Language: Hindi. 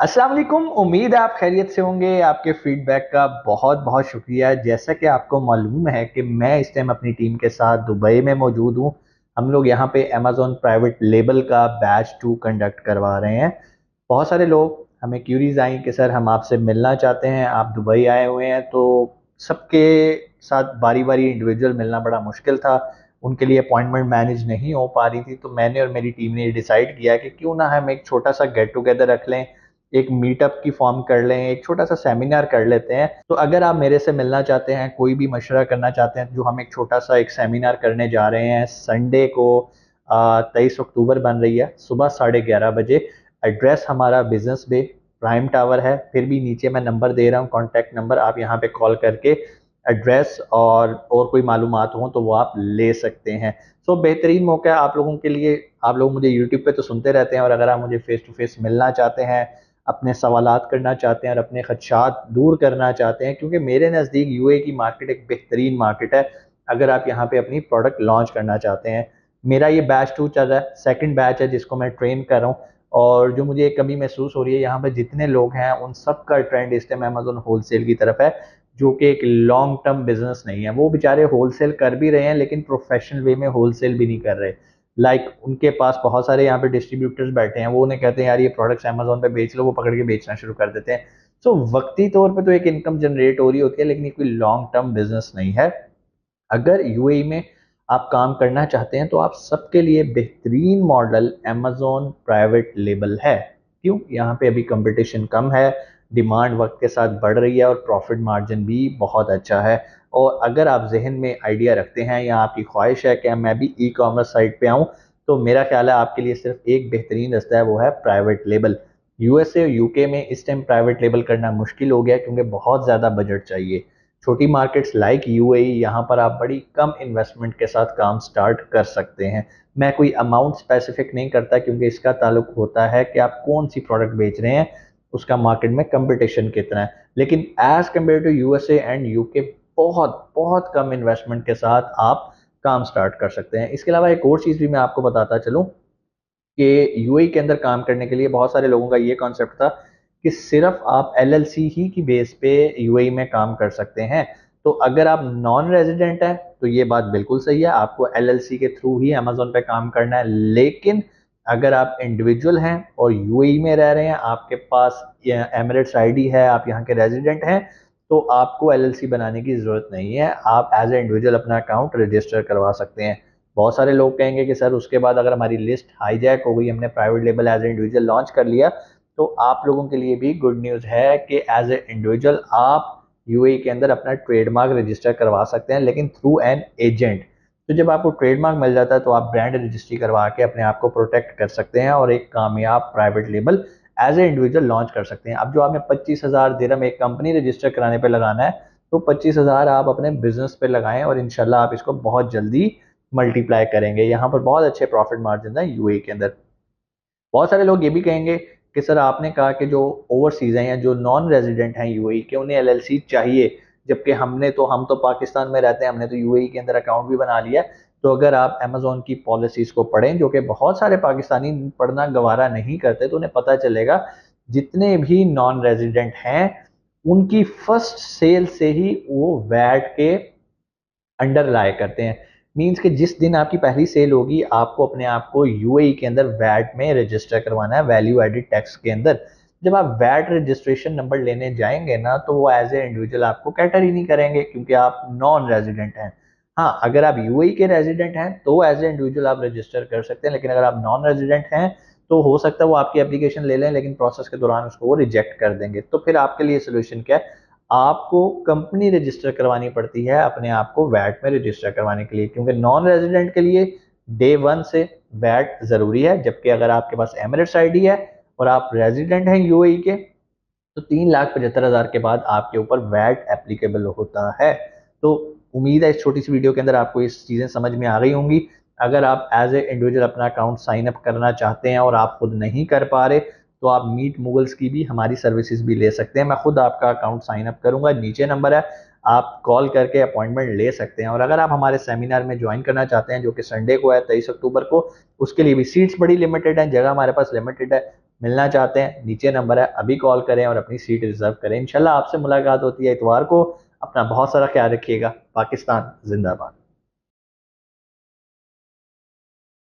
अस्सलाम वालेकुम। उम्मीद है आप खैरियत से होंगे। आपके फीडबैक का बहुत बहुत शुक्रिया। जैसा कि आपको मालूम है कि मैं इस टाइम अपनी टीम के साथ दुबई में मौजूद हूँ। हम लोग यहाँ पे अमेजोन प्राइवेट लेबल का बैच 2 कंडक्ट करवा रहे हैं। बहुत सारे लोग हमें क्यूरीज आई कि सर हम आपसे मिलना चाहते हैं, आप दुबई आए हुए हैं। तो सबके साथ बारी बारी इंडिविजुअल मिलना बड़ा मुश्किल था, उनके लिए अपॉइंटमेंट मैनेज नहीं हो पा रही थी। तो मैंने और मेरी टीम ने डिसाइड किया कि क्यों ना हम एक छोटा सा गेट टुगेदर रख लें, एक मीटअप की फॉर्म कर लें, एक छोटा सा सेमिनार कर लेते हैं। तो अगर आप मेरे से मिलना चाहते हैं, कोई भी मशवरा करना चाहते हैं, जो हम एक छोटा सा एक सेमिनार करने जा रहे हैं संडे को 23 अक्टूबर बन रही है, सुबह 11:30 बजे। एड्रेस हमारा बिजनेस बे प्राइम टावर है। फिर भी नीचे मैं नंबर दे रहा हूँ, कॉन्टैक्ट नंबर, आप यहाँ पे कॉल करके एड्रेस और कोई मालूमात हो तो वो आप ले सकते हैं। सो बेहतरीन मौका है आप लोगों के लिए। आप लोग मुझे यूट्यूब पे तो सुनते रहते हैं, और अगर आप मुझे फेस टू फेस मिलना चाहते हैं, अपने सवालात करना चाहते हैं और अपने खदशात दूर करना चाहते हैं, क्योंकि मेरे नज़दीक यूए की मार्केट एक बेहतरीन मार्केट है अगर आप यहाँ पे अपनी प्रोडक्ट लॉन्च करना चाहते हैं। मेरा ये बैच 2 चल रहा है, सेकंड बैच है जिसको मैं ट्रेन कर रहा हूँ। और जो मुझे एक कमी महसूस हो रही है, यहाँ पे जितने लोग हैं उन सब का ट्रेंड इस टाइम अमेजोन होलसेल की तरफ है, जो कि एक लॉन्ग टर्म बिजनेस नहीं है। वो बेचारे होलसेल कर भी रहे हैं लेकिन प्रोफेशनल वे में होलसेल भी नहीं कर रहे। उनके पास बहुत सारे यहाँ पे डिस्ट्रीब्यूटर्स बैठे हैं, वो उन्हें कहते हैं यार ये प्रोडक्ट्स अमेजोन पे बेच लो, वो पकड़ के बेचना शुरू कर देते हैं। सो वक्ती तौर पे तो एक इनकम जनरेट हो रही होती है, लेकिन ये कोई लॉन्ग टर्म बिजनेस नहीं है। अगर यूएई में आप काम करना चाहते हैं तो आप सबके लिए बेहतरीन मॉडल अमेजोन प्राइवेट लेबल है। क्यों? यहाँ पे अभी कंपटीशन कम है, डिमांड वक्त के साथ बढ़ रही है और प्रॉफिट मार्जिन भी बहुत अच्छा है। और अगर आप जहन में आइडिया रखते हैं या आपकी ख्वाहिश है कि मैं भी ई कॉमर्स साइट पे आऊँ, तो मेरा ख्याल है आपके लिए सिर्फ एक बेहतरीन रास्ता है, वो है प्राइवेट लेबल। यूएसए और यूके में इस टाइम प्राइवेट लेबल करना मुश्किल हो गया क्योंकि बहुत ज़्यादा बजट चाहिए। छोटी मार्केट्स लाइक यूएई, यहाँ पर आप बड़ी कम इन्वेस्टमेंट के साथ काम स्टार्ट कर सकते हैं। मैं कोई अमाउंट स्पेसिफिक नहीं करता क्योंकि इसका ताल्लुक होता है कि आप कौन सी प्रोडक्ट बेच रहे हैं, उसका मार्केट में कंपटीशन कितना है। लेकिन as compare to USA and UK, बहुत बहुत कम इन्वेस्टमेंट के साथ आप काम स्टार्ट कर सकते हैं। इसके अलावा एक और चीज़ भी मैं आपको बताता चलूँ कि यूएई के अंदर काम करने के लिए बहुत सारे लोगों का ये कॉन्सेप्ट था कि सिर्फ आप एलएलसी ही की बेस पे यूएई में काम कर सकते हैं। तो अगर आप नॉन रेजिडेंट हैं तो ये बात बिल्कुल सही है, आपको एलएलसी के थ्रू ही अमेजोन पे काम करना है। लेकिन अगर आप इंडिविजुअल हैं और यूएई में रह रहे हैं, आपके पास एमिरेट्स आईडी है, आप यहाँ के रेजिडेंट हैं, तो आपको एलएलसी बनाने की जरूरत नहीं है। आप एज ए इंडिविजुअल अपना अकाउंट रजिस्टर करवा सकते हैं। बहुत सारे लोग कहेंगे कि सर उसके बाद अगर हमारी लिस्ट हाईजैक हो गई, हमने private label as a individual launch कर लिया, तो आप लोगों के लिए भी गुड न्यूज़ है कि एज ए इंडिविजुअल आप यूएई के अंदर अपना ट्रेडमार्क रजिस्टर करवा सकते हैं, लेकिन थ्रू एन एजेंट। तो जब आपको ट्रेडमार्क मिल जाता है तो आप ब्रांड रजिस्ट्री करवा के अपने आप को प्रोटेक्ट कर सकते हैं और एक कामयाब private label as a individual launch कर सकते हैं। अब जो आपने 25,000 दिरहम एक कंपनी रजिस्टर कराने पे लगाना है, तो 25,000 आप अपने बिजनेस पे लगाएं और इंशाल्लाह आप इसको बहुत जल्दी मल्टीप्लाई करेंगे। यहाँ पर बहुत अच्छे प्रॉफिट मार्जिन है यूएई के अंदर। बहुत सारे लोग ये भी कहेंगे कि सर आपने कहा कि जो ओवरसीज हैं या जो नॉन रेजिडेंट हैं यूएई के, उन्हें एलएलसी चाहिए, जबकि हम तो पाकिस्तान में रहते हैं, हमने तो यूएई के अंदर अकाउंट भी बना लिया। तो अगर आप अमेजोन की पॉलिसीज को पढ़ें, जो कि बहुत सारे पाकिस्तानी पढ़ना गवारा नहीं करते, तो उन्हें पता चलेगा जितने भी नॉन रेजिडेंट हैं उनकी फर्स्ट सेल से ही वो वैट के अंडर लाए करते हैं। मींस कि जिस दिन आपकी पहली सेल होगी, आपको अपने आप को यूएई के अंदर वैट में रजिस्टर करवाना है, वैल्यू एडेड टैक्स के अंदर। जब आप वैट रजिस्ट्रेशन नंबर लेने जाएंगे ना, तो वो एज ए इंडिविजुअल आपको कैटर ही नहीं करेंगे क्योंकि आप नॉन रेजिडेंट हैं। हाँ, अगर आप यूएई के रेजिडेंट हैं तो एज ए इंडिविजुअल आप रजिस्टर कर सकते हैं, लेकिन अगर आप नॉन रेजिडेंट हैं तो हो सकता है वो आपकी एप्लीकेशन ले लें, लेकिन प्रोसेस के दौरान उसको वो रिजेक्ट कर देंगे। तो फिर आपके लिए सोल्यूशन क्या है? आपको कंपनी रजिस्टर करवानी पड़ती है अपने आप को वैट में रजिस्टर करवाने के लिए, क्योंकि नॉन रेजिडेंट के लिए डे वन से वैट जरूरी है। जबकि अगर आपके पास एमिरेट्स आईडी है और आप रेजिडेंट हैं यूएई के, तो 3,75,000 के बाद आपके ऊपर वैट एप्लीकेबल होता है। तो उम्मीद है इस छोटी सी वीडियो के अंदर आपको इस चीज़ें समझ में आ गई होंगी। अगर आप एज ए इंडिविजुअल अपना अकाउंट साइन अप करना चाहते हैं और आप खुद नहीं कर पा रहे, तो आप मीट मुगल्स की भी हमारी सर्विसेज भी ले सकते हैं। मैं खुद आपका अकाउंट साइन अप करूंगा, नीचे नंबर है, आप कॉल करके अपॉइंटमेंट ले सकते हैं। और अगर आप हमारे सेमिनार में ज्वाइन करना चाहते हैं, जो कि संडे को है 23 अक्टूबर को, उसके लिए भी सीट्स बड़ी लिमिटेड हैं, जगह हमारे पास लिमिटेड है। मिलना चाहते हैं, नीचे नंबर है, अभी कॉल करें और अपनी सीट रिजर्व करें। इंशाल्लाह आपसे मुलाकात होती है इतवार को। अपना बहुत सारा ख्याल रखिएगा। पाकिस्तान जिंदाबाद।